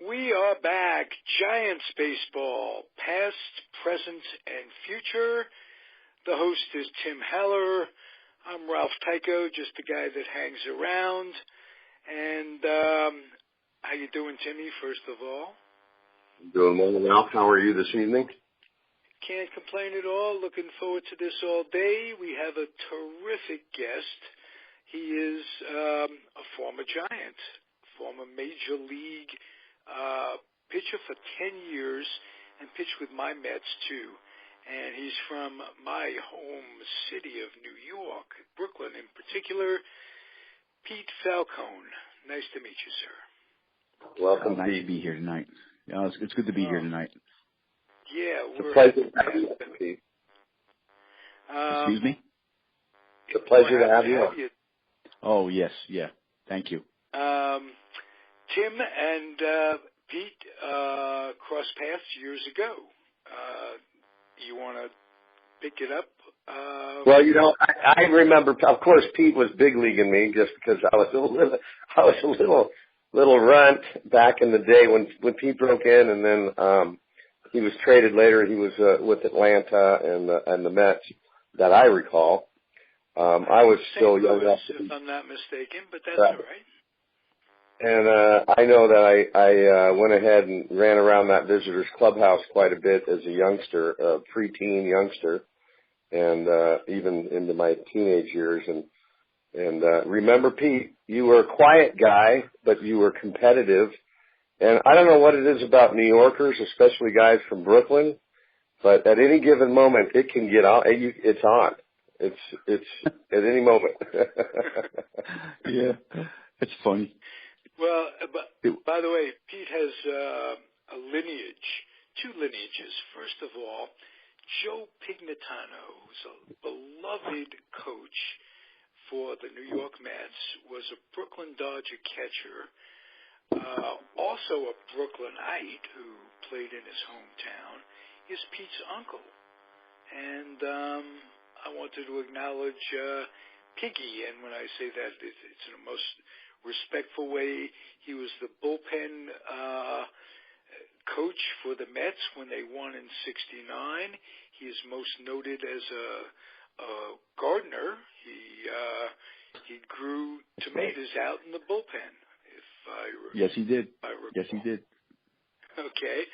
We are back. Giants Baseball, past, present, and future. The host is Tim Haller. I'm Ralph Tyko, just the guy that hangs around. And how you doing, Timmy, first of all? Doing well, Ralph. How are you this evening? Can't complain at all. Looking forward to this all day. We have a terrific guest. He is a former Giant, former Major League pitcher for 10 years, and pitched with my Mets, too. And he's from my home city of New York, Brooklyn in particular, Pete Falcone. Nice to meet you, sir. Welcome. Nice to be here tonight. It's good to be here tonight. Yeah, it's a pleasure to have you, Pete. Excuse me? It's a pleasure to have you. Oh, yes, yeah. Thank you. Tim and Pete crossed paths years ago. You want to pick it up? Well, I remember. Of course, Pete was big leaguing me just because I was a little runt back in the day when Pete broke in, and then he was traded later. He was with Atlanta and the Mets, that I recall. I was still young enough, if I'm not mistaken, but that's all right. And I know that I went ahead and ran around that visitors clubhouse quite a bit as a youngster, a preteen youngster, and even into my teenage years. And remember, Pete, you were a quiet guy, but you were competitive. And I don't know what it is about New Yorkers, especially guys from Brooklyn, but at any given moment, it can get on. It's on. It's at any moment. Yeah, it's funny. Well, by the way, Pete has a lineage, two lineages. First of all, Joe Pignatano, who's a beloved coach for the New York Mets, was a Brooklyn Dodger catcher, also a Brooklynite who played in his hometown, is Pete's uncle. And I wanted to acknowledge Piggy, and when I say that, it's in the most respectful way. He was the bullpen coach for the Mets when they won in '69. He is most noted as a gardener. He grew tomatoes out in the bullpen. Yes, he did. Yes, he did. Okay.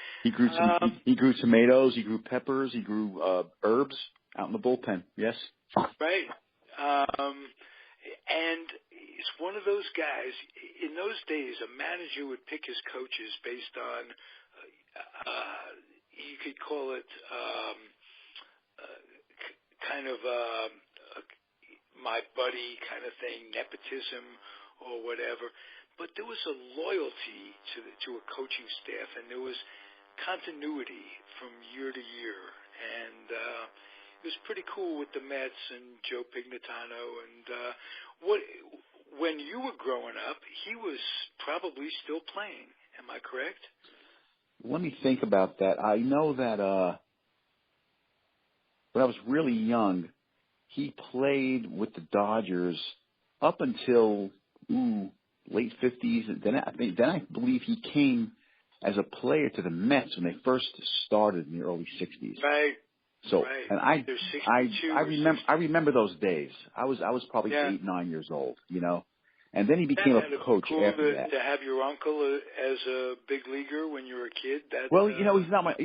He grew tomatoes. He grew peppers. He grew herbs out in the bullpen. Yes. Right. And he's one of those guys. In those days, a manager would pick his coaches based on, you could call it kind of my buddy kind of thing, nepotism or whatever. But there was a loyalty to a coaching staff, and there was continuity from year to year. And it was pretty cool with the Mets and Joe Pignatano. And when you were growing up, he was probably still playing. Am I correct? Let me think about that. I know that when I was really young, he played with the Dodgers up until late 50s. Then I believe he came as a player to the Mets when they first started in the early 60s. Right. So, right. and I remember those days. I was probably 8, 9 years old, and then he became a coach after that. To have your uncle as a big leaguer when you were a kid. Well, he's not my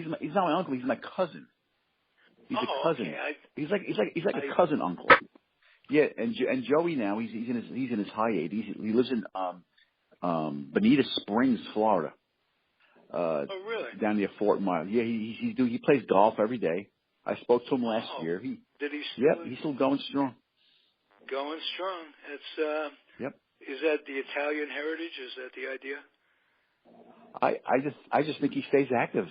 uncle. He's my cousin. He's a cousin. Okay. He's like a cousin uncle. Yeah, and Joey now he's in his high 80s. He lives in Bonita Springs, Florida. Really? Down near Fort Myers. Yeah, he plays golf every day. I spoke to him last year. Did he? Yep, he's still going strong. Going strong. It's Yep. Is that the Italian heritage? Is that the idea? I just think he stays active,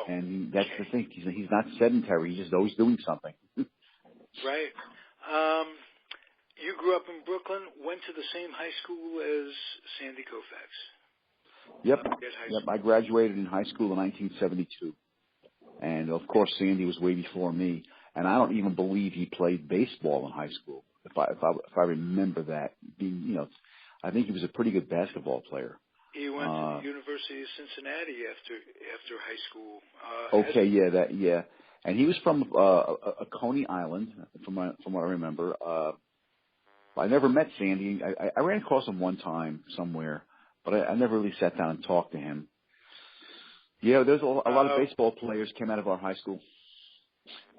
and that's the thing. He's not sedentary. He's just always doing something. Right. You grew up in Brooklyn. Went to the same high school as Sandy Koufax. Yep. I graduated in high school in 1972. And, of course, Sandy was way before me. And I don't even believe he played baseball in high school, if I remember that. I think he was a pretty good basketball player. He went to the University of Cincinnati after high school. Okay, yeah. And he was from Coney Island, from what I remember. I never met Sandy. I ran across him one time somewhere, but I never really sat down and talked to him. Yeah, there's a lot of baseball players came out of our high school.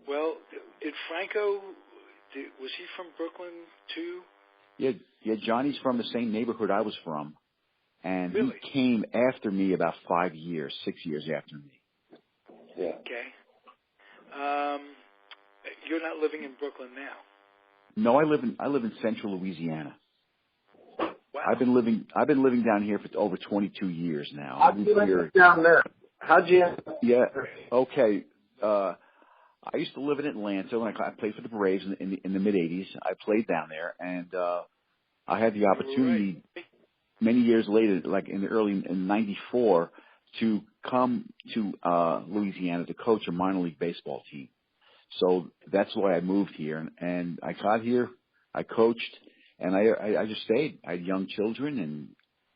Well, did Franco, was he from Brooklyn too? Yeah, Johnny's from the same neighborhood I was from. And really? He came after me about 6 years after me. Yeah. Okay. You're not living in Brooklyn now. No, I live in central Louisiana. Wow. I've been living down here for over 22 years now. How'd you end up down there? How'd you end up? Yeah. Okay. I used to live in Atlanta when I played for the Braves in the mid '80s. I played down there, and I had the opportunity many years later, like in '94, to come to Louisiana to coach a minor league baseball team. So that's why I moved here, and I got here. I coached, and I just stayed. I had young children, and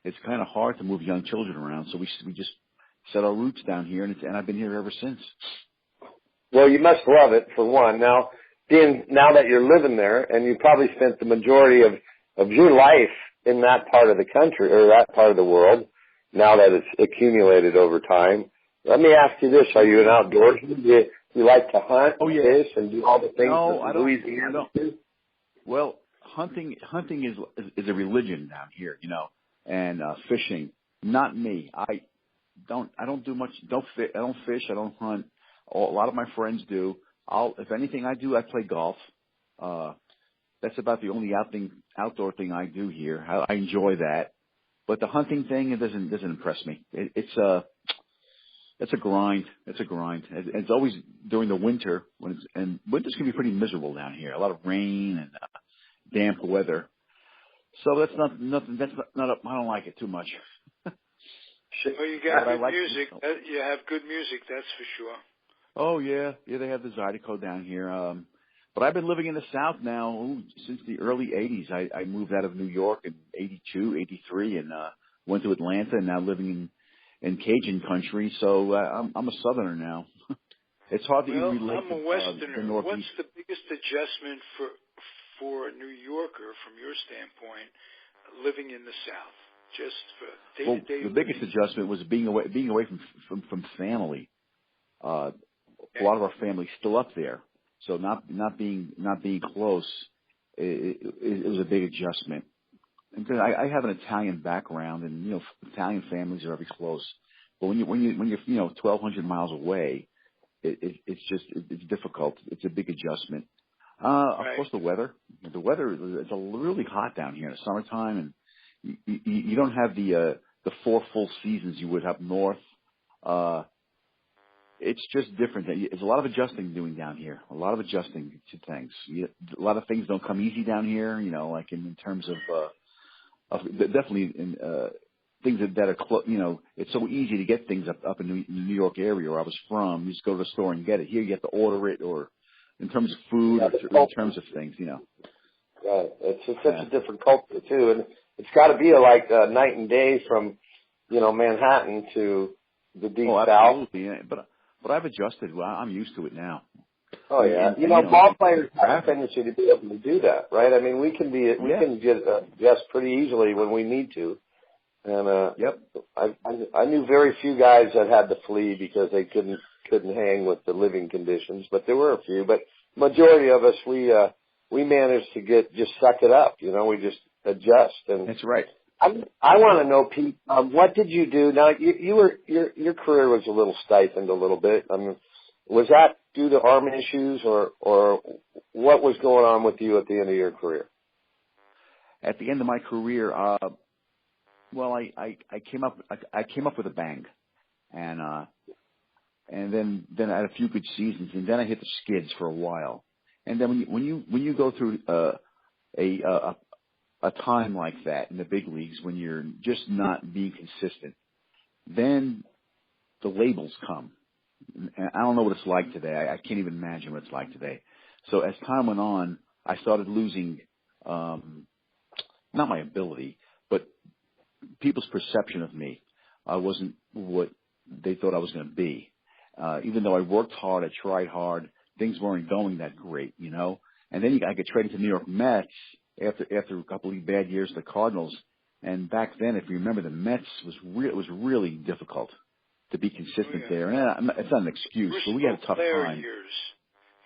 it's kind of hard to move young children around. So we just set our roots down here, and I've been here ever since. Well, you must love it, for one. Now that you're living there, and you probably spent the majority of your life in that part of the country or that part of the world, now that it's accumulated over time. Let me ask you this: are you an outdoorsman? Do you like to hunt, fish, and do all the things that Louisiana do? Well, hunting is a religion down here, and fishing. Not me. I don't do much. I don't fish. I don't hunt. A lot of my friends do. If anything I do, I play golf. That's about the only outdoor thing I do here. I enjoy that. But the hunting thing, it doesn't impress me. It's a grind. It's a grind. It's always during the winter and winters can be pretty miserable down here. A lot of rain and damp weather. So that's nothing. I don't like it too much. Well, you got good music. You have good music, that's for sure. Oh yeah, they have the Zydeco down here. But I've been living in the South now since the early '80s. I moved out of New York in '82, '83, and went to Atlanta, and now living in Cajun country. So I'm a Southerner now. It's hard to even relate I'm a Westerner. The Northeast. What's the biggest adjustment for a New Yorker, from your standpoint, living in the South? Just for day-to-day the biggest adjustment was being away from family. A lot of our family's still up there, so not being close, it was a big adjustment. And I have an Italian background, and Italian families are very close. But when you're 1,200 miles away, it's difficult. It's a big adjustment. Of course, the weather. The weather is really hot down here in the summertime, and you don't have the 4 full seasons you would up north. It's just different. There's a lot of adjusting doing down here. A lot of adjusting to things. A lot of things don't come easy down here. Like in terms of definitely in things that are it's so easy to get things up in the New York area where I was from. You just go to the store and get it. Here you have to order it, or in terms of food, or in terms of things. Right. It's such a different culture too, and it's got to be like night and day from Manhattan to the deep South. Absolutely. Yeah. But I've adjusted. Well, I'm used to it now. Oh yeah, ball players have a tendency to be able to do that, right? I mean, we can adjust pretty easily when we need to. And yep, I knew very few guys that had to flee because they couldn't hang with the living conditions, but there were a few. But majority of us, we managed to just suck it up. We just adjust. And that's right. I want to know, Pete, what did you do? Now, your career was a little stifled a little bit. I mean, was that due to arm issues, or what was going on with you at the end of your career? At the end of my career, I came up with a bang, and then I had a few good seasons, and then I hit the skids for a while. And then when you go through a time like that in the big leagues, when you're just not being consistent, then the labels come. And I don't know what it's like today. I can't even imagine what it's like today. So as time went on, I started losing, not my ability, but people's perception of me. I wasn't what they thought I was going to be. Even though I worked hard, I tried hard, things weren't going that great, you know. And then I get traded to New York Mets after a couple of bad years at the Cardinals. And back then, if you remember, the Mets it was really difficult to be consistent there. And it's not an excuse, Bruce but we had a tough time. Years.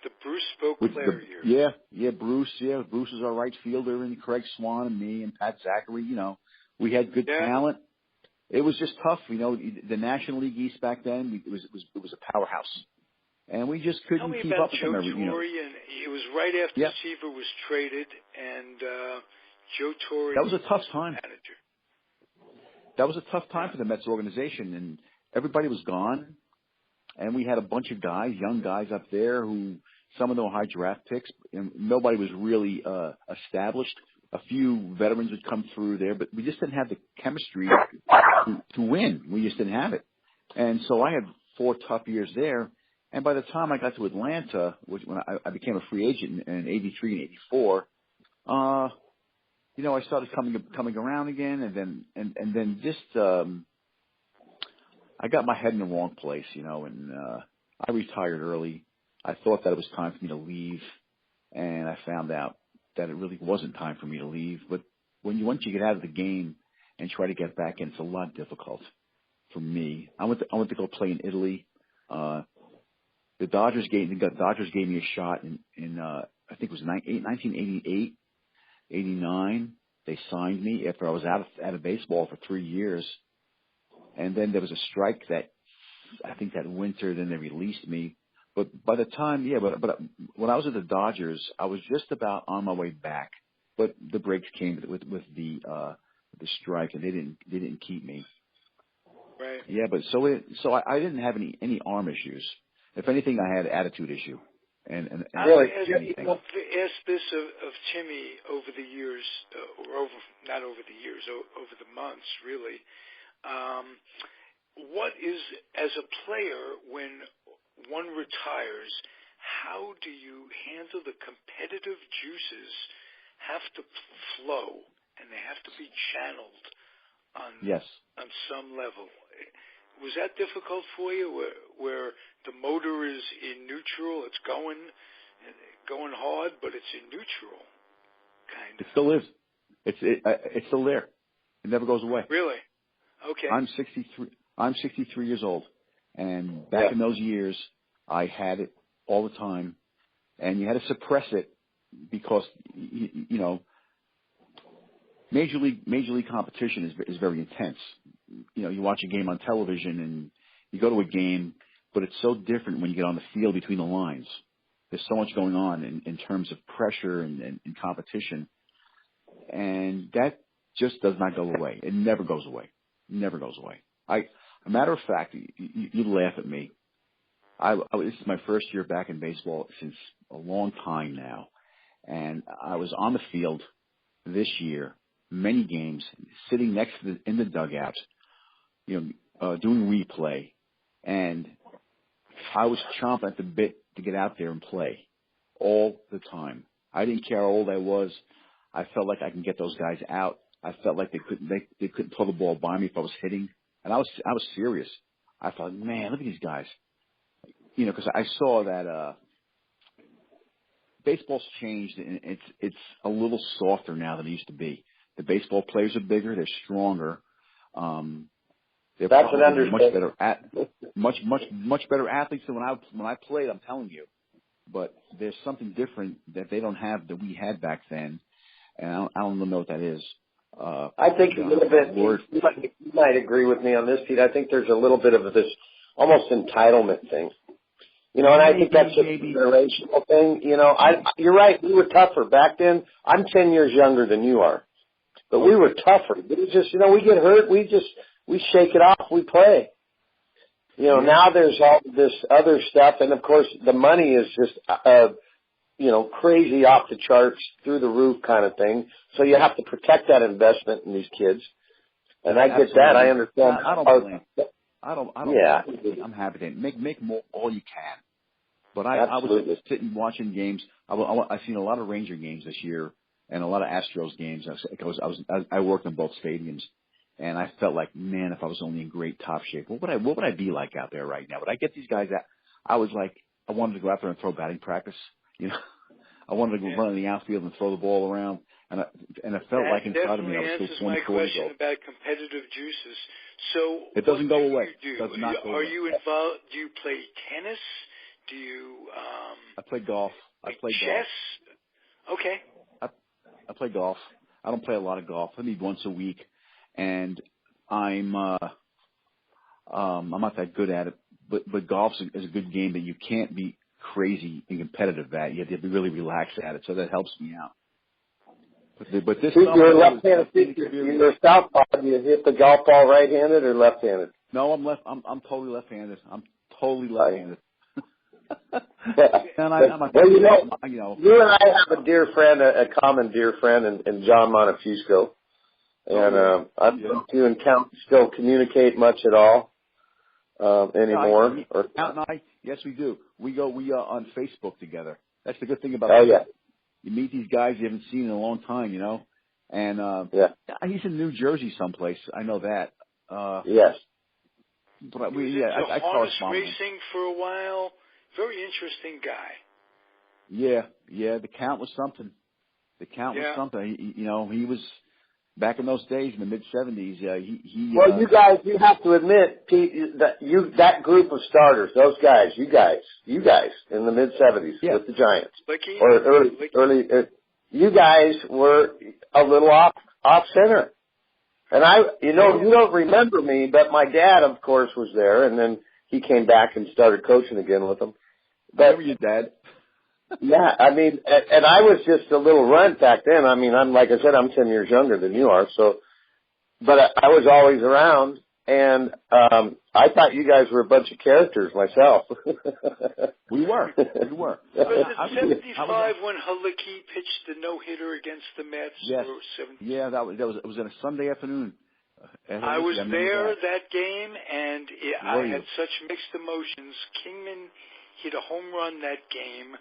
The Bruce Beauclair years. Bruce was our right fielder, and Craig Swan and me and Pat Zachary. You know, we had good talent. It was just tough, you know. The National League East back then, it was a powerhouse, and we just couldn't keep up with them. And it was right after Seaver was traded, and Joe Torre. That was a tough time. Manager. That was a tough time for the Mets organization, and everybody was gone, and we had a bunch of guys, young guys up there who some of them were high draft picks, and nobody was really established. A few veterans would come through there, but we just didn't have the chemistry to win. We just didn't have it. And so I had 4 tough years there. And by the time I got to Atlanta, when I became a free agent in 83 and 84, you know, I started coming around again. And then just, I got my head in the wrong place, you know, and I retired early. I thought that it was time for me to leave. And I found out that it really wasn't time for me to leave. But once you get out of the game and try to get back in, it's a lot difficult for me. I went to go play in Italy. The Dodgers gave me a shot in I think it was 1988, 89. They signed me after I was out of baseball for 3 years. And then there was a strike that I think that winter, then they released me. But by the time, but when I was at the Dodgers, I was just about on my way back. But the breaks came with the strike, and they didn't keep me. Right. Yeah, but so I didn't have any arm issues. If anything, I had attitude issue. And really, ask this of Timmy over the years, over the months, really. What is, as a player, when one retires, how do you handle the competitive juices have to flow and they have to be channeled on some level? Was that difficult for you, where the motor is in neutral, it's going hard, but it's in neutral, kind of? It still is. It's still there. It never goes away. Really? Okay. I'm 63 years old. And back in those years, I had it all the time, and you had to suppress it because, you know, Major League competition is very intense. You know, you watch a game on television and you go to a game, but it's so different when you get on the field between the lines. There's so much going on in terms of pressure and competition, and that just does not go away. It never goes away. Never goes away. A matter of fact, you laugh at me. This is my first year back in baseball since a long time now, and I was on the field this year, many games, sitting next to in the dugouts, you know, doing replay, and I was chomping at the bit to get out there and play all the time. I didn't care how old I was. I felt like I can get those guys out. I felt like they couldn't throw the ball by me if I was hitting. And I was serious. I thought, man, look at these guys. You know, because I saw that baseball's changed, and it's a little softer now than it used to be. The baseball players are bigger, they're stronger. They're That's an understatement. much better athletes than when I played. I'm telling you, but there's something different that they don't have that we had back then, and I don't know what that is. I think a little bit. You might agree with me on this, Pete. I think there's a little bit of this almost entitlement thing, you know, and I think that's a generational thing. You know, you're right. We were tougher back then. I'm 10 years younger than you are, but we were tougher. We just, you know, we get hurt. We shake it off. We play. You know, now there's all this other stuff, and of course the money is just you know, crazy off the charts, through the roof kind of thing. So you have to protect that investment in these kids. And I get that. I understand. I don't blame. I don't. Yeah. I'm happy to make more all you can. But I was sitting watching games. I've seen a lot of Ranger games this year and a lot of Astros games. I worked in both stadiums, And I felt like, man, if I was only in great top shape, what would I be like out there right now? Would I get these guys out? I was like, I wanted to go out there and throw batting practice. You know, I wanted to go run in the outfield and throw the ball around. And I felt like inside of me I was still 24 years old. That definitely answers my question about competitive juices. So it doesn't go away. Do It does not go away. Are you involved? Do you play tennis? Do you? I play golf. I play chess. Golf. Okay. I play golf. I don't play a lot of golf. Maybe once a week, and I'm not that good at it. But golf is a good game that you can't be crazy and competitive at. You have to be really relaxed at it, so that helps me out. But this you're left-handed. You're a southpaw. Do you hit the golf ball right-handed or left-handed? No, I'm left. I'm totally left-handed. I'm totally left-handed. And you and I have a dear friend, a common dear friend, in John Montefusco. And I don't know if you and Count still communicate much at all anymore. Count and I, yes, we do. We on Facebook together. That's the good thing about you meet these guys you haven't seen in a long time, you know. And he's in New Jersey someplace. I know that. Yes. But I harness racing for a while. Very interesting guy. Yeah. The Count was something. Was something. He was back in those days in the mid-'70s. Well, you guys, you have to admit, Pete, that group of starters, those guys, you guys in the mid-'70s with the Giants, early, you guys were a little off center. And you don't remember me, but my dad, of course, was there, and then he came back and started coaching again with them. But, remember your dad? Yeah, I mean, and I was just a little runt back then. I mean, like I said, I'm 10 years younger than you are, so, but I was always around, and I thought you guys were a bunch of characters myself. We were. Was it 75 when Halicki pitched the no-hitter against the Mets? Yes. Yeah, it was on a Sunday afternoon. I was there that game, and I had such mixed emotions. Kingman hit a home run that game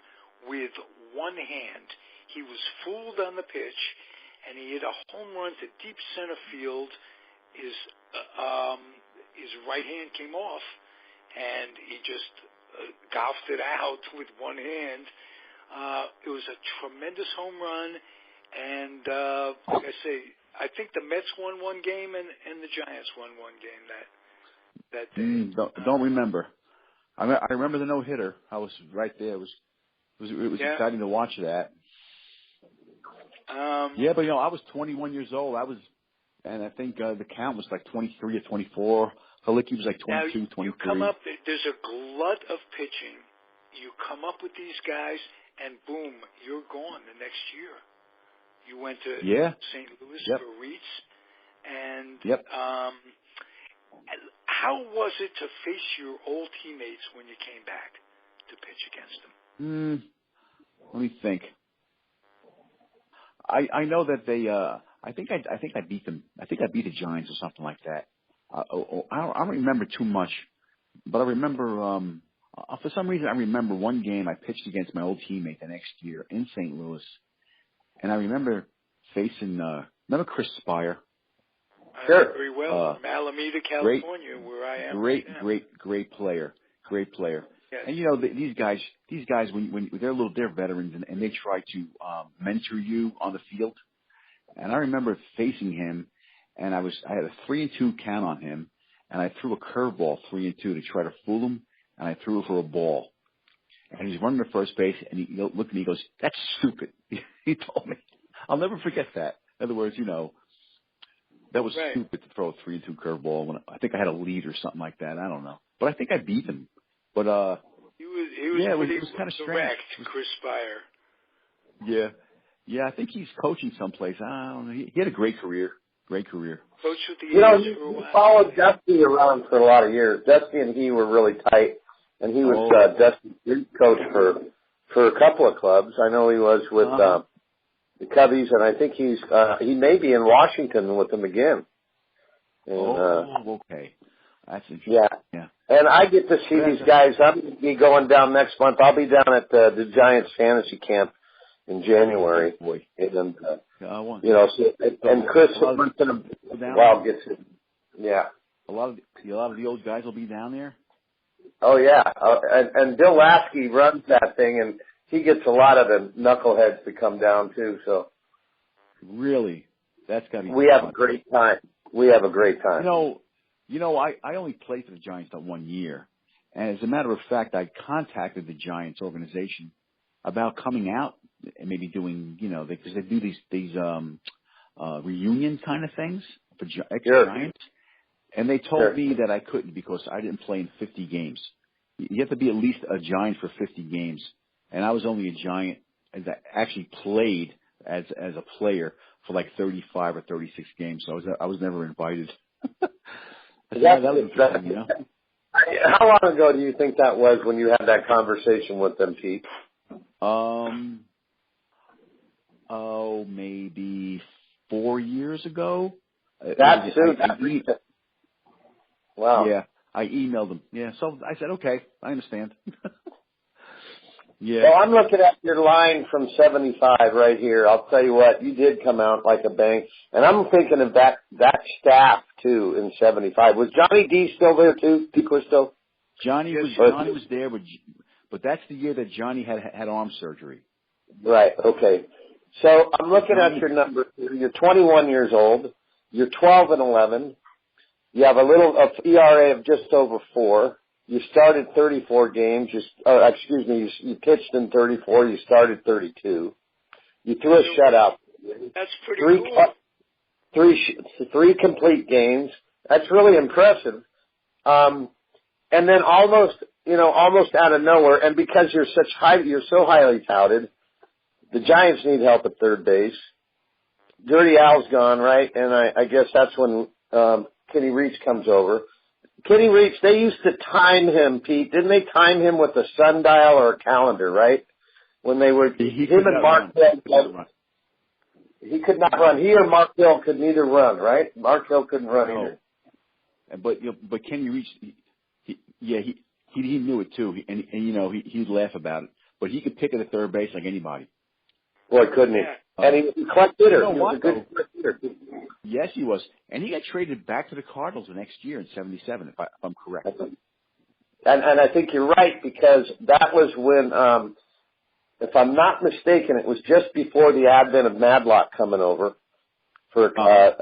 with one hand. He was fooled on the pitch, and he hit a home run to deep center field. His right hand came off, and he just golfed it out with one hand. It was a tremendous home run, and like I say, I think the Mets won one game and the Giants won one game that day. Don't remember. I remember the no-hitter. I was right there. It was exciting to watch that. But I was 21 years old. And I think the Count was like 23 or 24. Halicki was like 22, 23. You come up. There's a glut of pitching. You come up with these guys, and boom, you're gone the next year. You went to St. Louis for Reitz, and how was it to face your old teammates when you came back to pitch against them? Let me think. I know that they. I think I beat them. I think I beat the Giants or something like that. I don't remember too much, but I remember. For some reason, I remember one game I pitched against my old teammate the next year in St. Louis. And I remember facing, remember Chris Spire? Sure. Very well. From Alameda, California, where I am. Great player. Yes. And these guys, when they're veterans and they try to, mentor you on the field. And I remember facing him and I had a 3-2 count on him and I threw a curveball 3-2 to try to fool him and I threw it for a ball. And he's running to first base, and he looked at me and goes, "That's stupid." He told me. I'll never forget that. In other words, that was stupid to throw a 3-2 curveball when I think I had a lead or something like that. I don't know. But I think I beat him. But he was kind of strange. Chris Spire. Yeah. I think he's coaching someplace. I don't know. He had a great career. Coach with the Yankees for a while. He followed Dusty around for a lot of years. Dusty and he were really tight. And he was Dusty's coach for a couple of clubs. I know he was with the Cubbies, and I think he may be in Washington with them again. And, okay. That's interesting. Yeah. And I get to see these guys. I'm going to be going down next month. I'll be down at the Giants fantasy camp in January. Boy. And You know, so, and Chris once in a while gets it. Yeah. A lot of the old guys will be down there. Oh yeah, and Bill Lasky runs that thing, and he gets a lot of the knuckleheads to come down too. So really, that's gotta be. We have a great time. You know, I only played for the Giants that 1 year, and as a matter of fact, I contacted the Giants organization about coming out and maybe doing, you know, because they do these reunion kind of things for ex-Giants. And they told me that I couldn't because I didn't play in 50 games. You have to be at least a Giant for 50 games. And I was only a Giant that actually played as a player for like 35 or 36 games. So I was never invited. That was interesting, you know? How long ago do you think that was when you had that conversation with them, Pete? Maybe 4 years ago. That's soon. Wow. Yeah, I emailed them. Yeah, so I said, okay, I understand. Yeah. Well, I'm looking at your line from 75 right here. I'll tell you what, you did come out like a bank. And I'm thinking of that staff, too, in 75. Was Johnny D still there, too? Tyko still? Johnny was there, but that's the year that Johnny had arm surgery. Right, okay. So I'm looking at your number. You're 21 years old. You're 12-11. You have a ERA of just over 4. You started 34 games. You pitched in 34. You started 32. You threw a shutout. That's pretty cool. Three complete games. That's really impressive. And then almost out of nowhere, and because you're so highly touted, the Giants need help at third base. Dirty Al's gone, right? And I guess that's when Kenny Reach comes over. Kenny Reach, they used to time him, Pete. Didn't they time him with a sundial or a calendar, right? When they were, him and Mark Hill, he could not run. He or Mark Hill could neither run, right? Mark Hill couldn't run either. But Kenny Reach, he knew it too, and he'd laugh about it. But he could pick at the third base like anybody. Boy, couldn't he? And he was a clutch hitter. You know what, he was a good clutch hitter. Yes, he was. And he got traded back to the Cardinals the next year in 77, if I'm correct. And I think you're right, because that was when, if I'm not mistaken, it was just before the advent of Madlock coming over. For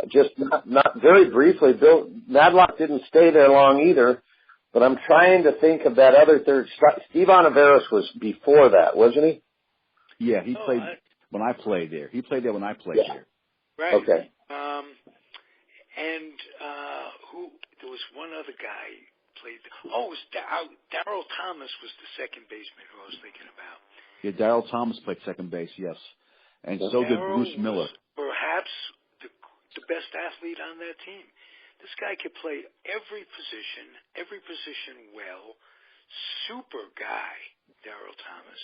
just not very briefly. Madlock didn't stay there long either, but I'm trying to think of that other third. Steve Olivares was before that, wasn't he? Yeah, he played when I played there. He played there when I played there. Right. Okay. There was one other guy played. Oh, it was Darryl Thomas was the second baseman who I was thinking about. Yeah, Darryl Thomas played second base, yes. And so did Bruce Miller. Perhaps the best athlete on that team. This guy could play every position well. Super guy, Darryl Thomas.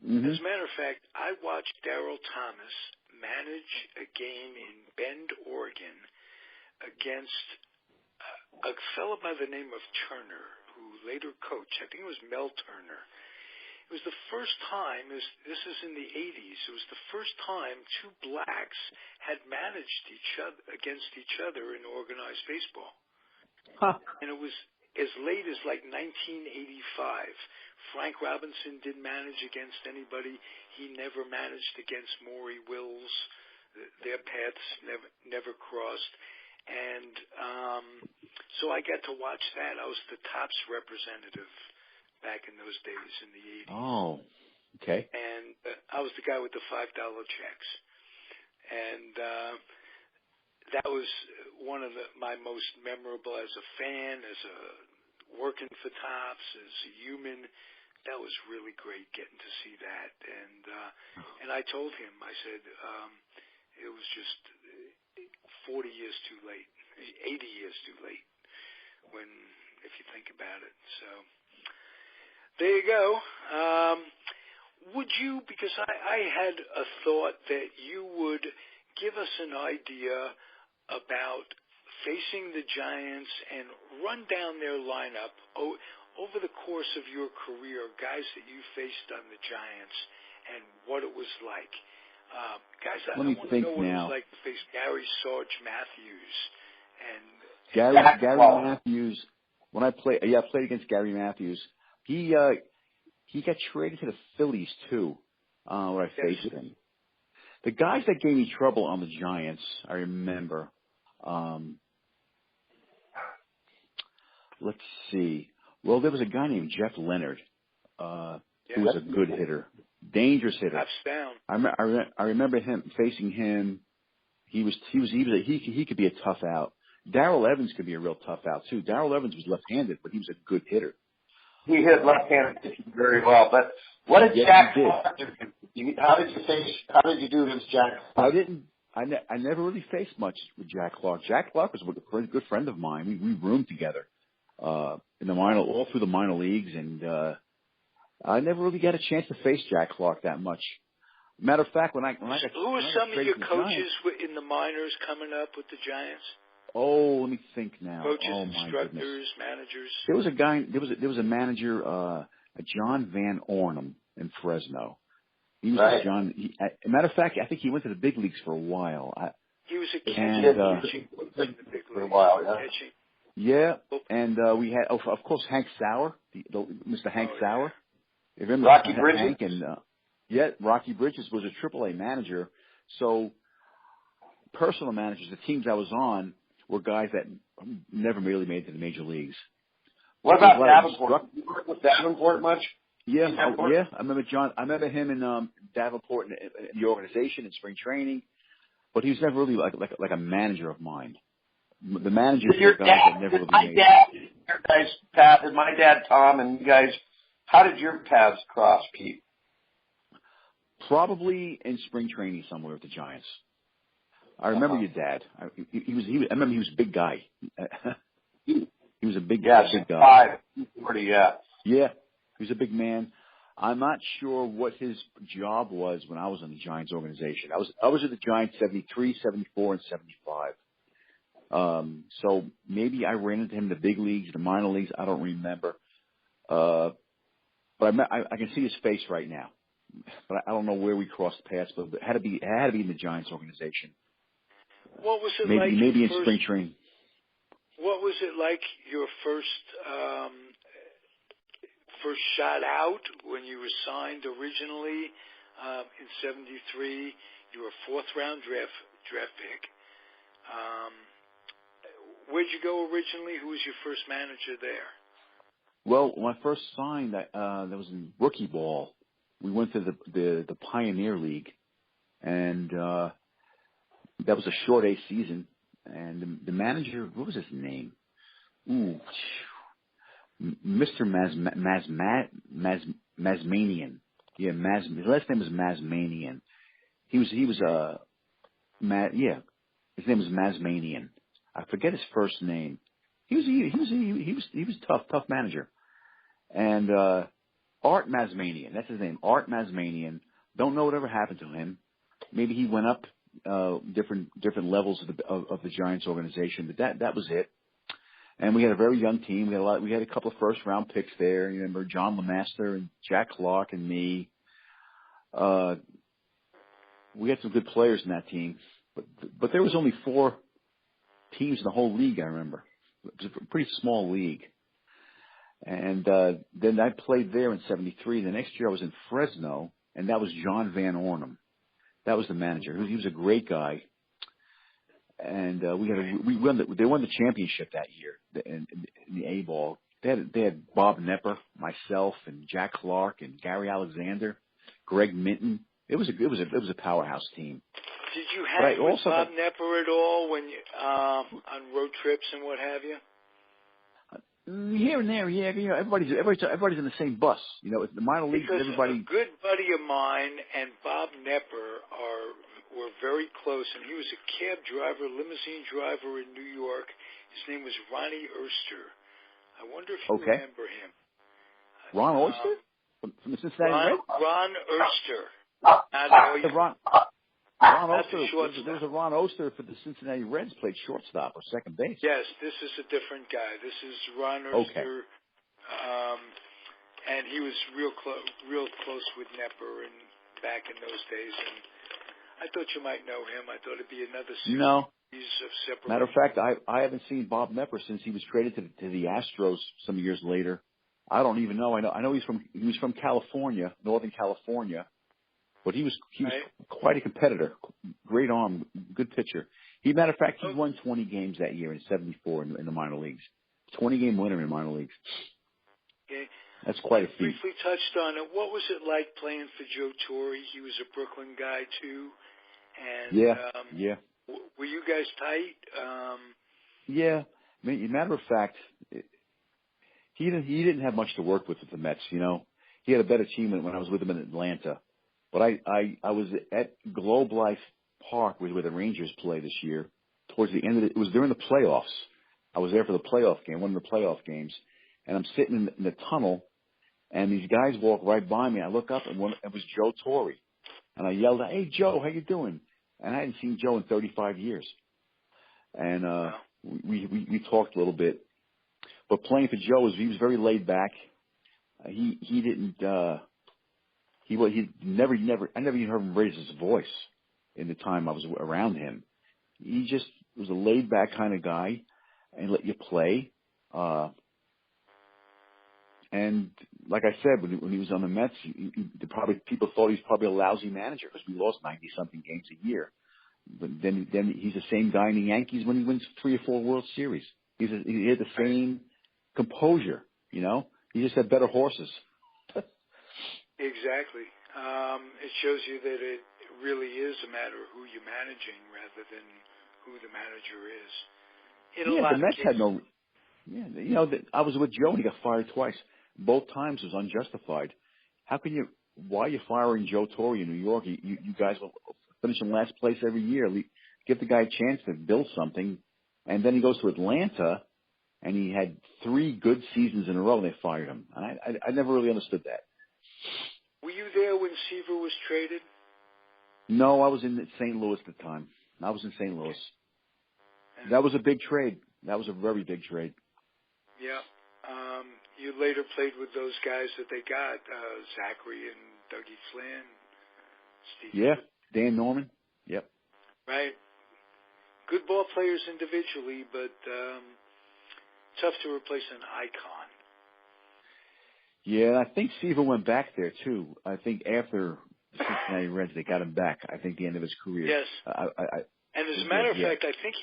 Mm-hmm. As a matter of fact, I watched Darryl Thomas manage a game in Bend, Oregon, against a fellow by the name of Turner, who later coached. I think it was Mel Turner. It was the first time, this is in the 80s, it was the first time two blacks had managed against each other in organized baseball. Huh. And it was as late as like 1985. Frank Robinson didn't manage against anybody. He never managed against Maury Wills. Their paths never crossed. And so I got to watch that. I was the Topps representative back in those days in the 80s. Oh, okay. And I was the guy with the $5 checks. And that was one of my most memorable as a fan, as a working for Topps, as a human. That was really great getting to see that. And I told him, I said, it was just 40 years too late, 80 years too late, if you think about it. So there you go. Would you, because I had a thought that you would give us an idea about facing the Giants and run down their lineup over the course of your career, guys that you faced on the Giants and what it was like. Guys, I Let me want to think know what it now. was like to face Gary Sarge Matthews. And Gary Matthews. When I played against Gary Matthews. He got traded to the Phillies too, where I faced him. The guys that gave me trouble on the Giants, I remember. Let's see. Well, there was a guy named Jeff Leonard, who was a good hitter, dangerous hitter. That's down. I remember him facing him. He could be a tough out. Darrell Evans could be a real tough out too. Darrell Evans was left-handed, but he was a good hitter. He hit left-handed pitching very well. But what did Jack Clark do? How did you do against Jack Clark? I never really faced much with Jack Clark. Jack Clark was a good friend of mine. We roomed together in the all through the minor leagues, and I never really got a chance to face Jack Clark that much. Matter of fact, when I got who were some of your coaches in the minors coming up with the Giants? Oh, let me think now. Coaches, instructors, managers. There was a guy. There was a manager, a John Van Ornum in Fresno. He was right. John. Matter of fact, I think he went to the big leagues for a while. He was a catching for a while. Yeah, and we had, of course, Hank Sauer, Mr. Hank Sauer. You remember Rocky Bridges? Hank and Rocky Bridges was a AAA manager. So personal managers, the teams I was on, were guys that never really made it to the major leagues. What about Davenport? Did you work with Davenport much? Yeah. I remember him in Davenport in the organization in spring training, but he was never really like a manager of mine. The managers were guys that never really made it. Your guys, Pat, and my dad, Tom, and you guys, how did your paths cross, Pete? Probably in spring training somewhere with the Giants. I remember your dad. I remember he was a big guy. He was a big guy. 40, yeah. Yeah, he was a big man. I'm not sure what his job was when I was in the Giants organization. I was at the Giants 73, 74, and 75. So maybe I ran into him in the big leagues, the minor leagues. I don't remember. But I can see his face right now. But I don't know where we crossed paths. But it had to be in the Giants organization. What was it like? Maybe in spring training. What was it like your first shot out when you were signed originally in '73? You were a fourth-round draft pick. Where'd you go originally? Who was your first manager there? Well, when I first signed, that was in rookie ball. We went to the Pioneer League, and that was a short A season. And the manager, what was his name? Mr. Mazmanian. Yeah, his last name was Mazmanian. His name was Mazmanian. I forget his first name. He was tough manager. And Art Mazmanian, that's his name, Art Mazmanian. Don't know whatever happened to him. Maybe he went up different levels of the Giants organization, but that was it. And we had a very young team. We had a couple of first round picks there. You remember John LeMaster and Jack Clark and me. We had some good players in that team, but there was only 4 teams in the whole league. I remember it was a pretty small league. And then I played there in '73. The next year I was in Fresno, and that was John Van Ornum. That was the manager. He was a great guy. And they won the championship that year in the A ball. They had Bob Nepper, myself, and Jack Clark, and Gary Alexander, Greg Minton. It was a powerhouse team. Did you hang with Bob Nepper at all when you, on road trips and what have you? Here and there, yeah. You know, everybody's in the same bus. You know, the minor leagues. Because everybody. A good buddy of mine and Bob Nepper were very close, and he was a cab driver, limousine driver in New York. His name was Ronnie Erster. I wonder if you remember him. Ron Oyster from the Cincinnati Reds. Ron Erster. Ron Oster. There was a Ron Oster for the Cincinnati Reds, played shortstop or second base. Yes, this is a different guy. This is Ron Oster, and he was real close with Nepper and back in those days. And I thought you might know him. I thought it'd be another No. series of separate. Matter of fact, I haven't seen Bob Mepper since he was traded to the Astros some years later. I don't even know. I know he was from California, Northern California, but he was quite a competitor. Great arm, good pitcher. Matter of fact, he won 20 games that year in '74 in the minor leagues. 20-game winner in minor leagues. Okay. That's quite a feat. Briefly touched on it. What was it like playing for Joe Torre? He was a Brooklyn guy too, and yeah. Were you guys tight? Yeah. I mean, matter of fact, he didn't have much to work with the Mets. You know, he had a better team when I was with him in Atlanta. But I was at Globe Life Park where the Rangers play this year. Towards the end of it was during the playoffs. I was there for the playoff game, one of the playoff games, and I'm sitting in the tunnel, and these guys walk right by me. I look up, and it was Joe Torre, and I yelled, "Hey, Joe, how you doing?" And I hadn't seen Joe in 35 years, and we talked a little bit. But playing for Joe he was very laid back. He never I never even heard him raise his voice in the time I was around him. He just was a laid back kind of guy and let you play. And like I said, when he was on the Mets, people thought he was probably a lousy manager because we lost 90-something games a year. But then he's the same guy in the Yankees when he wins 3 or 4 World Series. He had the same composure, you know. He just had better horses. Exactly. It shows you that it really is a matter of who you're managing rather than who the manager is. The Mets had no. Yeah, you know, I was with Joe and he got fired twice. Both times was unjustified. How can you? Why are you firing Joe Torre in New York? You guys will finish in last place every year. Give the guy a chance to build something, and then he goes to Atlanta, and he had 3 good seasons in a row, and they fired him. I never really understood that. Were you there when Seaver was traded? No, I was in St. Louis at the time. I was in St. Louis. That was a big trade. That was a very big trade. Yeah. You later played with those guys that they got, Zachary and Dougie Flynn. Steve. Yeah, Dan Norman. Yep. Right. Good ball players individually, but tough to replace an icon. Yeah, I think Seaver went back there, too. I think after the Cincinnati Reds, they got him back. I think the end of his career. Yes. And as a matter of fact, I think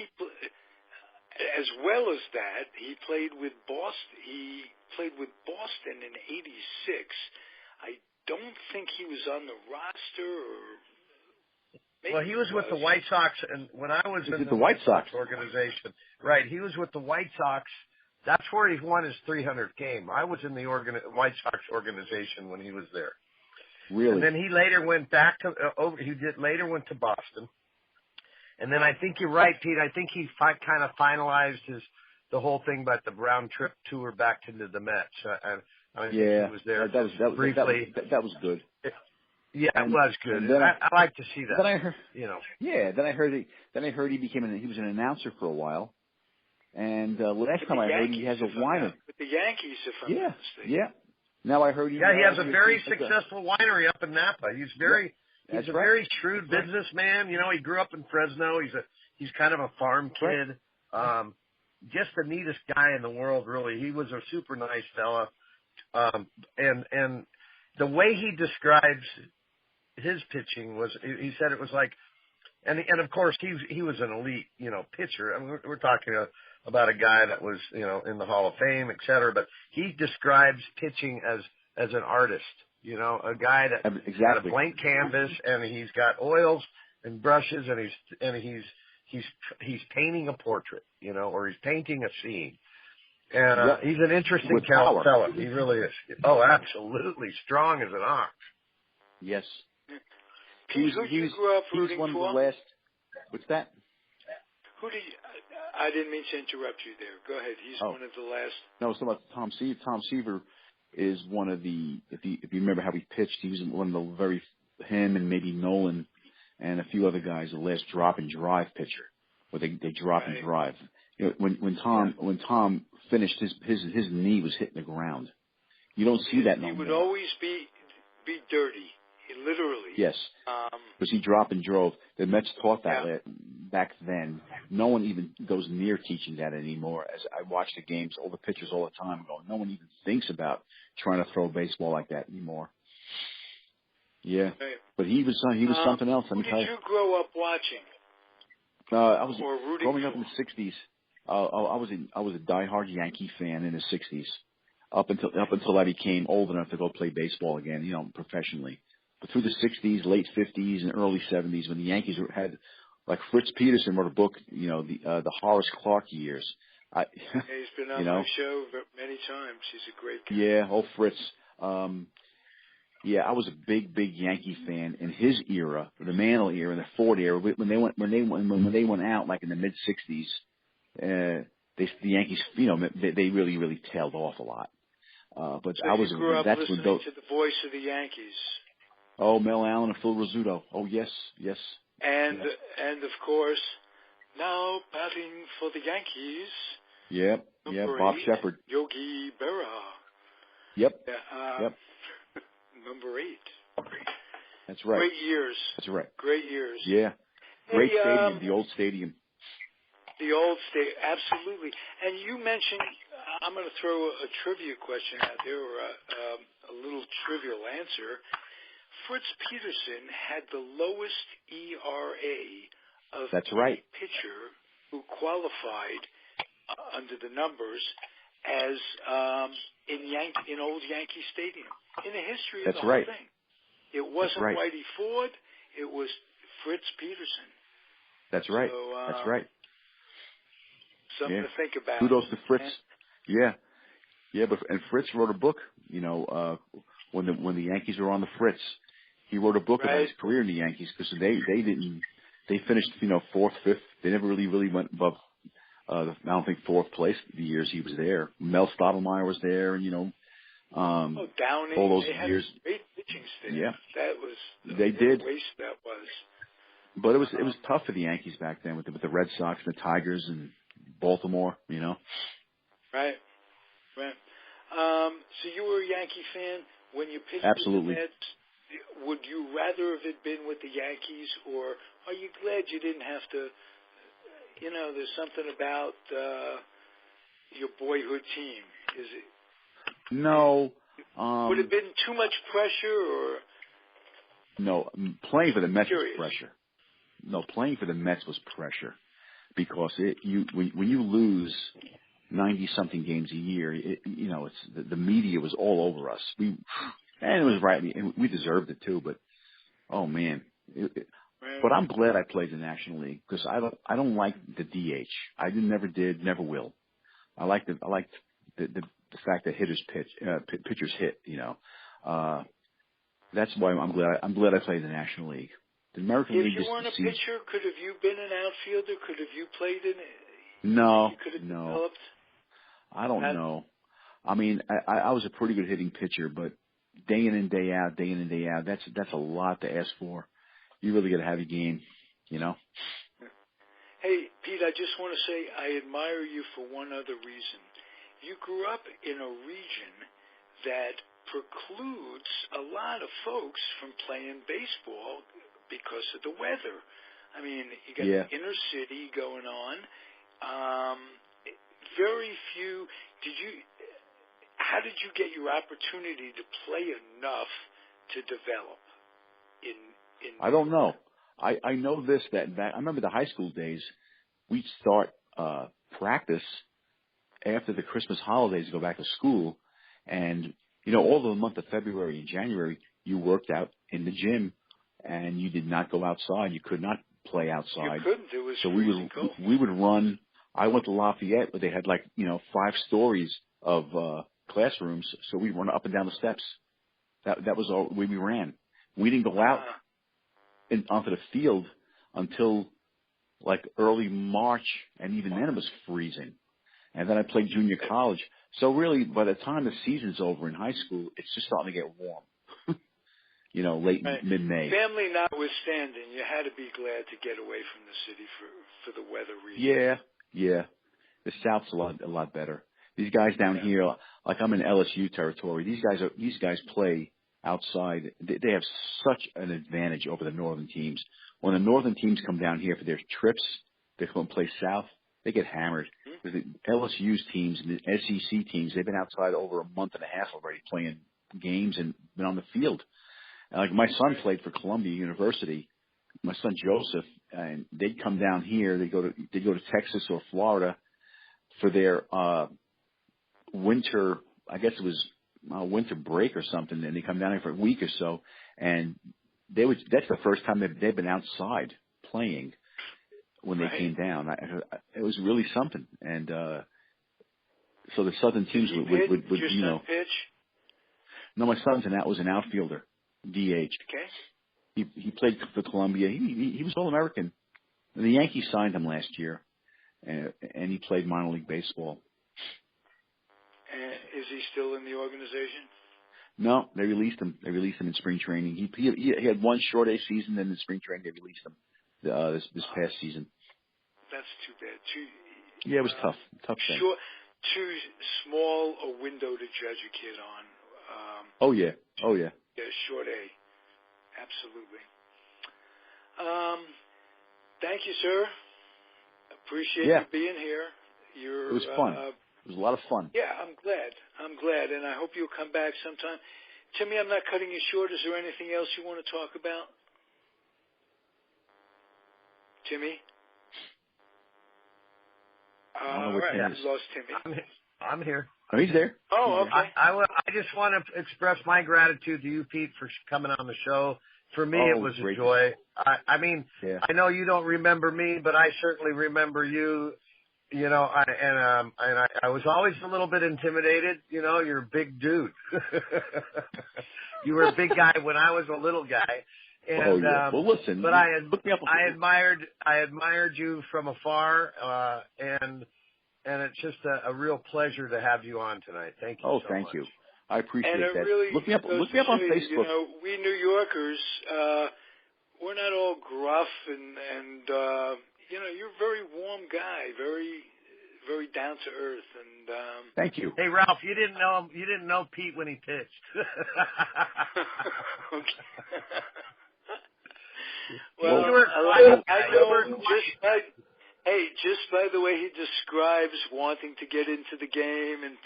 as well as that, he played with Boston. He played with Boston in '86. I don't think he was on the roster, or well, he was with the White Sox, and when I was in the White Sox organization, right? He was with the White Sox. That's where he won his 300th game. I was in the White Sox organization when he was there. Really? And then he later went back to later went to Boston. And then I think you're right, Pete. I think he kind of finalized the whole thing about the round trip tour back to the Mets. I think he was there briefly. That was good. Yeah, it was good. And I like to see that. Then I heard, you know. Yeah. Then I heard he was an announcer for a while. And last time I heard he has a winery. With the Yankees, if I'm not mistaken. Yeah. Now I heard he has a very successful winery up in Napa. He's a very shrewd businessman. You know, he grew up in Fresno. He's kind of a farm kid. Right. Just the neatest guy in the world, really. He was a super nice fella. And the way he describes his pitching he said it was like, and of course he was an elite, you know, pitcher. I mean, we're talking about a guy that was, you know, in the Hall of Fame, et cetera. But he describes pitching as an artist. You know, a guy that got a blank canvas and he's got oils and brushes and he's painting a portrait, you know, or he's painting a scene. And he's an interesting fella. He really is. Oh, absolutely strong as an ox. Yes. Who did you grow up rooting for? He was one of the last. What's that? I didn't mean to interrupt you there. Go ahead. He's one of the last. No, I was talking about Tom Seaver. Tom Seaver is one of the, if you remember how he pitched, he was one of the him and maybe Nolan and a few other guys, the last drop and drive pitcher, where they drop and drive. You know, when Tom finished, his knee was hitting the ground. You don't see that no more. He would always be dirty, literally. Yes. because he dropped and drove. The Mets taught that Yeah. back then. No one even goes near teaching that anymore. As I watch the games, all the pitchers all the time going, no one even thinks about trying to throw a baseball like that anymore. Yeah, Right. but he was something else. Let me tell you. Who did you grow up watching? I was Or rooting growing for? up in the '60s. I was a diehard Yankee fan in the '60s. Up until I became old enough to go play baseball again, professionally. But through the '60s, late '50s, and early '70s, when the Yankees had, like Fritz Peterson wrote a book, the Horace Clark years. Yeah, he's been on my show many times. He's a great guy. Yeah, Fritz. Yeah, I was a big Yankee fan in his era, the Mantle era, the Ford era. When they went out, like in the mid '60s, the Yankees, they really tailed off a lot. But so I was you grew up that's listening when to the voice of the Yankees. Oh, Mel Allen and Phil Rizzuto. Oh, yes. And of course, now batting for the Yankees. Yep. Bob Shepard. Yogi Berra. Yep. Number 8. That's right. Great years. That's right. Great years. Yeah. Great stadium, the old stadium. The old stadium, absolutely. And you mentioned, I'm going to throw a trivia question out there, or a little trivial answer. Fritz Peterson had the lowest ERA of any pitcher who qualified under the numbers as in old Yankee Stadium in the history of the whole thing. It wasn't Whitey Ford; it was Fritz Peterson. That's right. So, That's right. Something to think about. Kudos to Fritz. And Fritz wrote a book. When the Yankees were on the Fritz, he wrote a book about his career in the Yankees because they finished fourth, fifth. They never really went above. I don't think fourth place the years he was there. Mel Stottlemyre was there, and Downing, all those they had years. A great pitching staff. Yeah, that was they did. A waste that was. But it was tough for the Yankees back then with the Red Sox, and the Tigers, and Baltimore. Right. So you were a Yankee fan when you pitched Absolutely. with the Mets. Would you rather have it been with the Yankees, or are you glad you didn't have to? There's something about your boyhood team. Is it? No. Would it have been too much pressure, or? No, playing for the Mets was pressure. No, playing for the Mets was pressure because when you lose 90-something games a year, it's the media was all over us. And it was right. We deserved it too, but oh man. But I'm glad I played the National League because I don't like the DH. I never did, never will. I like the fact that pitchers hit. That's why I'm glad I played the National League. The American League. If you weren't a pitcher, could have you been an outfielder? Could have you played in it? No, could have no. Developed? I don't know. I mean, I was a pretty good hitting pitcher, but day in and day out, that's a lot to ask for. You really got to have your game, Hey, Pete, I just want to say I admire you for one other reason. You grew up in a region that precludes a lot of folks from playing baseball because of the weather. I mean, you got the inner city going on. Very few. How did you get your opportunity to play enough to develop? I don't know. I know this that I remember the high school days. We'd start practice after the Christmas holidays to go back to school, and all the month of February and January you worked out in the gym, and you did not go outside. You could not play outside. You couldn't. It was so cold. we would run. I went to Lafayette, where they had 5 stories of classrooms, so we'd run up and down the steps. That was all we ran. We didn't go out onto the field until early March, and even then it was freezing. And then I played junior college. So really, by the time the season's over in high school, it's just starting to get warm. Mid-May. Family notwithstanding, you had to be glad to get away from the city for the weather reasons. Yeah. The South's a lot better. These guys down here, I'm in LSU territory. These guys play outside. They have such an advantage over the northern teams. When the northern teams come down here for their trips, they come and play south, they get hammered. The LSU's teams and the SEC teams, they've been outside over a month and a half already playing games and been on the field. And like my son played for Columbia University, my son Joseph, and they'd come down here. They'd go to Texas or Florida for their winter. I guess it was winter break or something, and they come down here for a week or so, and that's the first time they've been outside playing when they came down. It was really something, and so the southern teams would you know. Pitch? No, my son's was an outfielder, DH. Okay. He played for Columbia. He was All-American. And the Yankees signed him last year, and he played minor league baseball. And is he still in the organization? No, they released him. They released him in spring training. He had one short A season, then in spring training they released him this past season. That's too bad. Yeah, it was tough thing. Sure, too small a window to judge a kid on. Oh yeah. Yeah, short A. Absolutely. Thank you, sir. Appreciate you being here. It was fun. It was a lot of fun. Yeah, I'm glad, and I hope you'll come back sometime. Timmy, I'm not cutting you short. Is there anything else you want to talk about? Timmy? All right, I've lost Timmy. I'm here. Oh, he's there. Oh, okay. I just want to express my gratitude to you, Pete, for coming on the show. For me, it was a joy. I mean, I know you don't remember me, but I certainly remember you. You know, I was always a little bit intimidated. You know, you're a big dude. You were a big guy when I was a little guy. And, well, listen. But I admired you from afar, and it's just a real pleasure to have you on tonight. Thank you. Oh, thank you. I appreciate that. Really look me up on Facebook. You know, we New Yorkers, we're not all gruff and you know, you're a very warm guy, very, very down to earth, and thank you. Hey, Ralph, you didn't know Pete when he pitched. Okay. Well, I know just by the way he describes wanting to get into the game and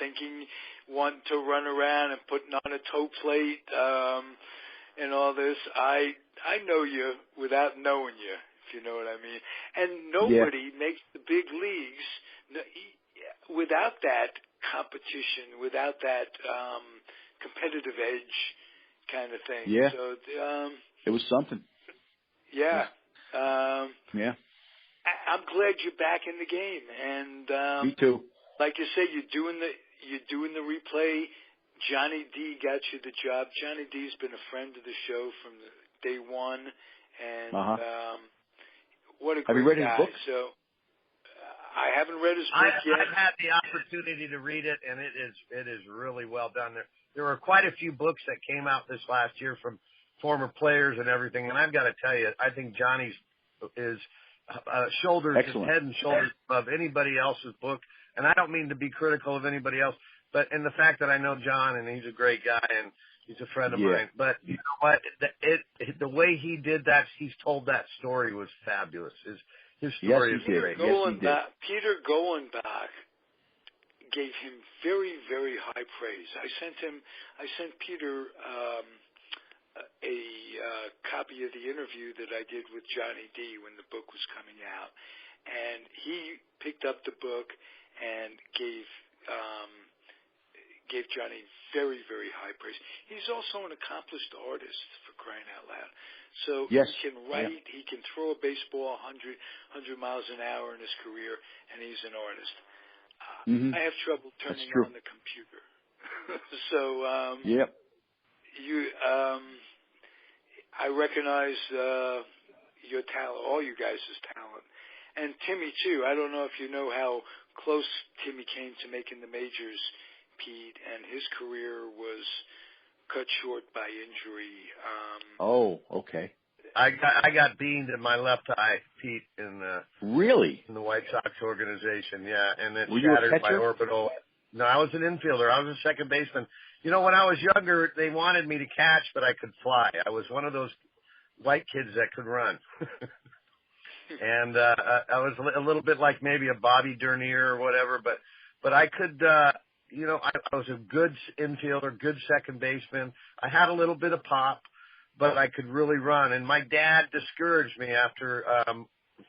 wanting to run around and putting on a toe plate and all this, I know you without knowing you, if you know what I mean. And nobody makes the big leagues without that competition, without that competitive edge kind of thing. Yeah. So it was something. Yeah. Yeah. I'm glad you're back in the game, and me too. Like you say, you're doing the replay. Johnny D got you the job. Johnny D's been a friend of the show from day one, and what a great guy. Have you read his book? So I haven't read his book yet. I've had the opportunity to read it, and it is really well done. There were quite a few books that came out this last year from former players and everything, and I've got to tell you, I think Johnny's is head and shoulders above anybody else's book. And I don't mean to be critical of anybody else, but in the fact that I know John and he's a great guy and he's a friend of mine. But you know what? The way he did that, he's told that story was fabulous. His story is great. Peter Golenbach gave him very, very high praise. I sent Peter a copy of the interview that I did with Johnny D when the book was coming out, and he picked up the book and gave Johnny very, very high praise. He's also an accomplished artist, for crying out loud. So he can write, he can throw a baseball 100 miles an hour in his career, and he's an artist. I have trouble turning on the computer. So I recognize your talent, all you guys' talent, and Timmy too. I don't know if you know how close Timmy came to making the majors, Pete, and his career was cut short by injury. Okay. I got beamed in my left eye, Pete, in the White Sox organization. Yeah, and it Were you shattered a catcher? my orbital. No, I was an infielder. I was a second baseman. You know, when I was younger, they wanted me to catch, but I could fly. I was one of those white kids that could run. And I was a little bit like maybe a Bobby Dernier or whatever, but I could, you know, I was a good infielder, good second baseman. I had a little bit of pop, but I could really run. And my dad discouraged me after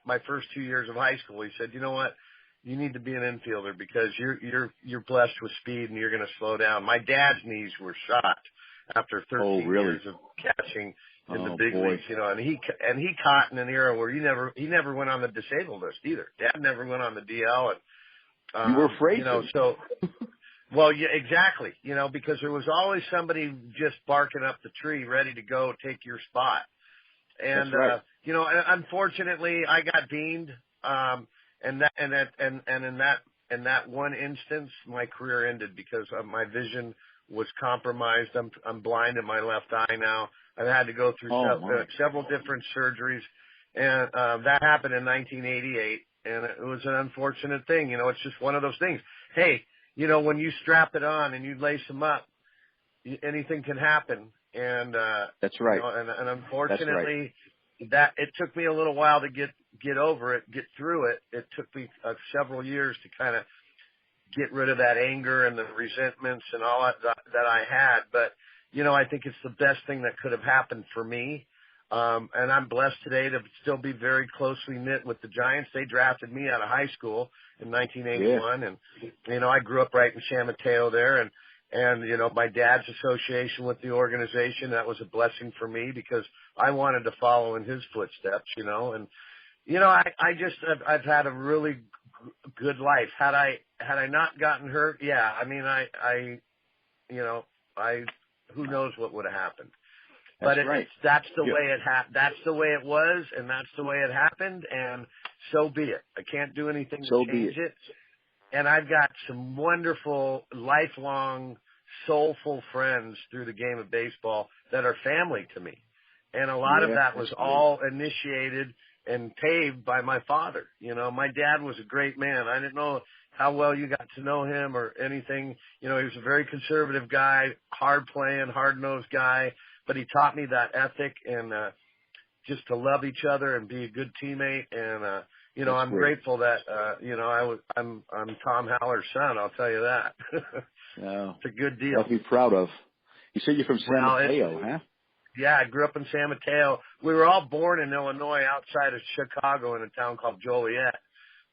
my first 2 years of high school. He said, you know what? You need to be an infielder because you're blessed with speed and you're going to slow down. My dad's knees were shot after 13 years of catching in the big leagues, you know, and he caught in an era where he never went on the disabled list either. Dad never went on the DL, and you were afraid, you know, so well, yeah, exactly, you know, because there was always somebody just barking up the tree, ready to go take your spot, and That's right. you know, unfortunately, I got beamed, and in that one instance, my career ended because my vision was compromised. I'm blind in my left eye now. I've had to go through several different surgeries, and that happened in 1988, and it was an unfortunate thing. You know, it's just one of those things. Hey, you know, when you strap it on and you lace them up, anything can happen. And that's right. You know, and unfortunately, that it took me a little while to get over it, get through it. It took me several years to kind of get rid of that anger and the resentments and all that I had. But, you know, I think it's the best thing that could have happened for me. And I'm blessed today to still be very closely knit with the Giants. They drafted me out of high school in 1981. Yeah. And, you know, I grew up right in San Mateo there. And, you know, my dad's association with the organization, that was a blessing for me because I wanted to follow in his footsteps, you know. And, you know, I've had a really good life. Had I not gotten hurt, yeah, I mean, who knows what would have happened. But that's the way that's the way it was, and that's the way it happened, and so be it. I can't do anything to change it. And I've got some wonderful, lifelong, soulful friends through the game of baseball that are family to me. And a lot of that was all initiated and paved by my father. You know, my dad was a great man. I didn't know how well you got to know him or anything. You know, he was a very conservative guy, hard playing, hard nosed guy, but he taught me that ethic and just to love each other and be a good teammate. And you know, I'm grateful that you know, I'm Tom Haller's son, I'll tell you that. It's a good deal. I'll be proud of. You said you're from San Mateo, huh? Yeah, I grew up in San Mateo. We were all born in Illinois outside of Chicago in a town called Joliet.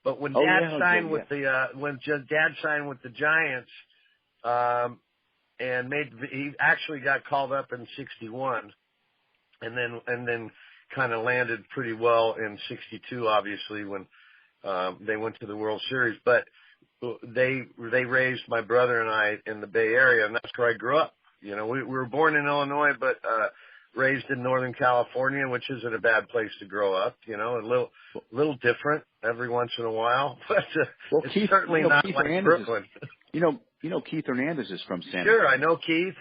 But when Dad signed with Dad signed with the Giants, and he actually got called up in 61 and then kind of landed pretty well in 62, obviously, when they went to the World Series. But they raised my brother and I in the Bay Area, and that's where I grew up. You know, we were born in Illinois, but raised in Northern California, which isn't a bad place to grow up. You know, a little different every once in a while, but it's certainly not like Brooklyn. You know, Keith Hernandez is from San. Sure, I know Keith.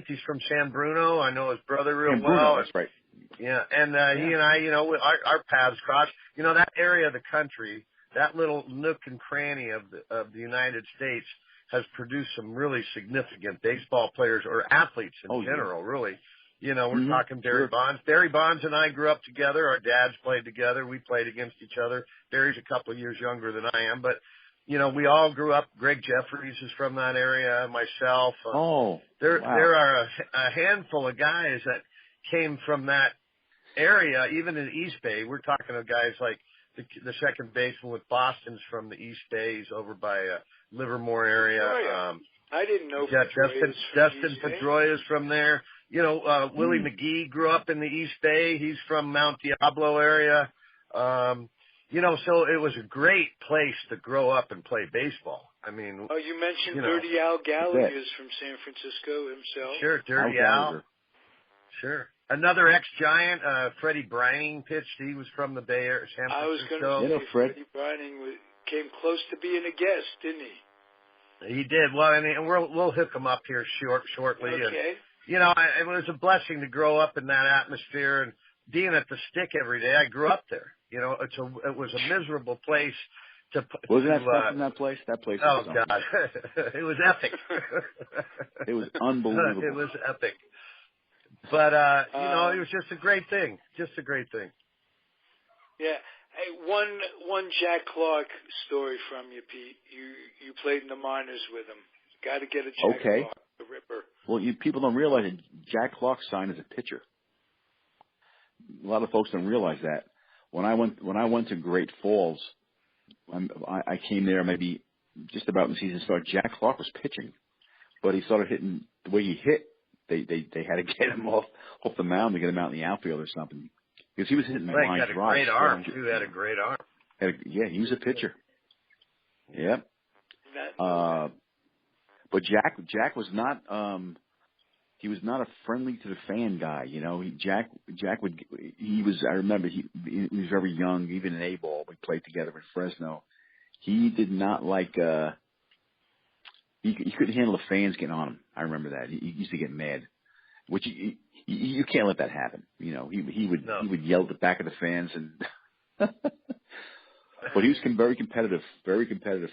He's from San Bruno. I know his brother real well. That's right. Yeah, and he and I, you know, our paths crossed. You know, that area of the country, that little nook and cranny of the United States, has produced some really significant baseball players or athletes in general, really. You know, we're talking Barry Bonds. Barry Bonds and I grew up together. Our dads played together. We played against each other. Barry's a couple of years younger than I am, but, you know, we all grew up. Greg Jeffries is from that area, myself. There are a handful of guys that came from that area, even in East Bay. We're talking of guys like the second baseman with Boston's from the East Bay. He's over by Livermore area. I didn't know. Dustin Pedroia is from there. You know, Willie McGee grew up in the East Bay. He's from Mount Diablo area. You know, so it was a great place to grow up and play baseball. I mean, you mentioned Dirty Al Gallagher's from San Francisco himself. Sure, Dirty Al. Sure. Another ex-Giant, Freddie Brining pitched. He was from the Bay Area, San Francisco. I was going to say Freddie Brining came close to being a guest, didn't he? He did. Well, and we'll hook him up here shortly. Okay. And, you know, it was a blessing to grow up in that atmosphere and being at the Stick every day. I grew up there. You know, it was a miserable place Wasn't that stuff in that place? That place was something. God. It was epic. It was unbelievable. It was epic. But, it was just a great thing. Just a great thing. Yeah. Hey, one Jack Clark story from you, Pete. You played in the minors with him. Got to get a Jack Clark, the Ripper. Well, people don't realize that Jack Clark signed as a pitcher. A lot of folks don't realize that. When I went to Great Falls, I came there maybe just about when the season started. Jack Clark was pitching, but he started hitting the way he hit. They had to get him off the mound to get him out in the outfield or something because he was hitting line drives. He had a great arm too. Had a great arm. Yeah, he was a pitcher. Yeah. But Jack was not. He was not a friendly to the fan guy, Jack was. I remember he was very young, even in A-ball. We played together at Fresno. He did not like. He couldn't handle the fans getting on him. I remember that. He used to get mad, which you can't let that happen. He would yell at the back of the fans and. But he was very competitive. Very competitive.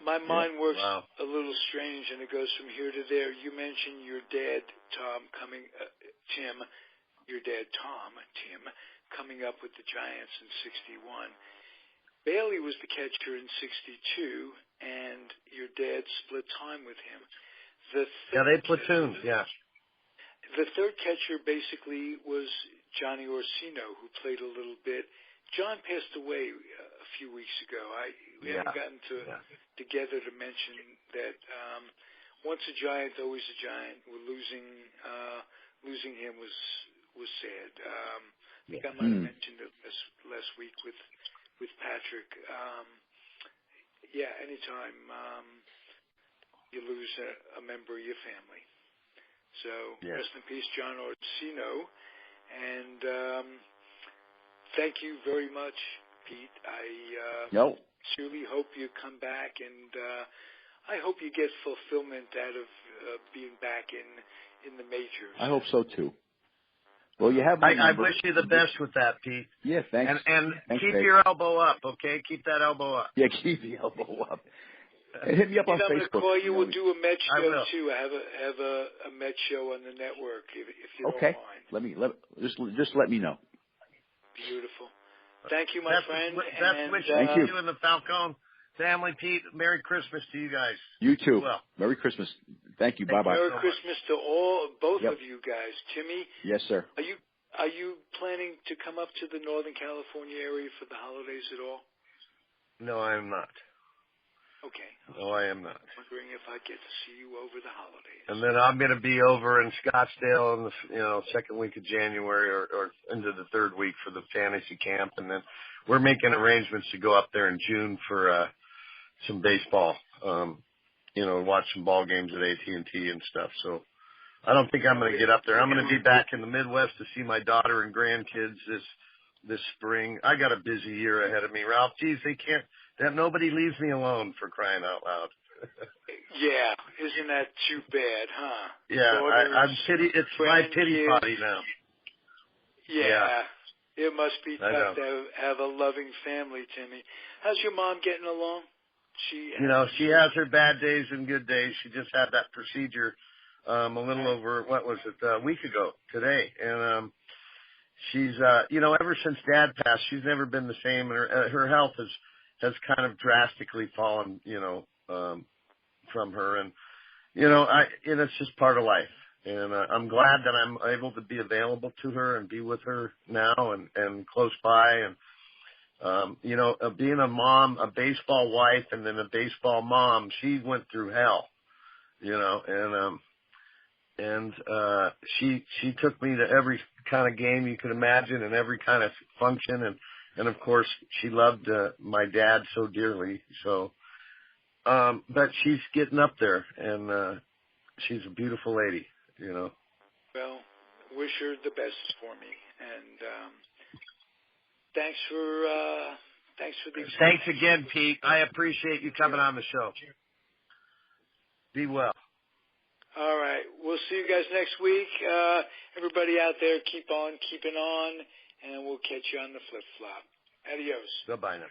My mind works a little strange, and it goes from here to there. You mentioned your dad, Tim, coming up with the Giants in '61. Bailey was the catcher in '62, and your dad split time with him. They platooned, yeah. The third catcher basically was Johnny Orsino, who played a little bit. John passed away a few weeks ago. We haven't gotten together to mention that once a Giant, always a Giant. We're losing him was sad. I think I might have mentioned it last week with Patrick. Anytime you lose a member of your family. So rest in peace, John Orsino, and. Thank you very much, Pete. I truly hope you come back, and I hope you get fulfillment out of being back in the majors. I hope so too. Well, you have my number. I wish you the best with that, Pete. Yeah, thanks. And thanks, keep Dave. your elbow up, okay? Keep that elbow up. Yeah, keep the elbow up. And hit me up on Facebook. I'm going to call you. We'll do a Met show too. I have a Met show on the network if you don't mind. Just let me know. Beautiful. Thank you, my friend. Best wishes to you and the Falcone family, Pete. Merry Christmas to you guys. You too. Well. Merry Christmas. Thank you. Bye-bye. Merry Christmas to both of you guys. Timmy. Yes, sir. Are you planning to come up to the Northern California area for the holidays at all? No, I am not. Okay. No, I am not. I'm wondering if I get to see you over the holidays. And then I'm going to be over in Scottsdale in the second week of January or into the third week for the fantasy camp, and then we're making arrangements to go up there in June for some baseball. Watch some ball games at AT&T and stuff. So I don't think I'm going to get up there. I'm going to be back in the Midwest to see my daughter and grandkids this spring. I got a busy year ahead of me, Ralph. Geez, nobody leaves me alone, for crying out loud. Yeah, isn't that too bad, huh? Yeah, it's my pity party now. Yeah, it must be tough to have a loving family, Timmy. How's your mom getting along? She has her bad days and good days. She just had that procedure a little over, a week ago today. And she's, ever since Dad passed, she's never been the same. And her health has kind of drastically fallen, from her. And, it's just part of life. And I'm glad that I'm able to be available to her and be with her now and close by. And, being a mom, a baseball wife, and then a baseball mom, she went through hell, and she took me to every kind of game you could imagine and every kind of function. And of course she loved my dad so dearly. So, but she's getting up there, and she's a beautiful lady, Well, wish her the best for me, and thanks for the. Thanks again, Pete. I appreciate you coming on the show. Be well. All right, we'll see you guys next week. Everybody out there, keep on keeping on, and we'll catch you on the flip flop. Adios. Goodbye now.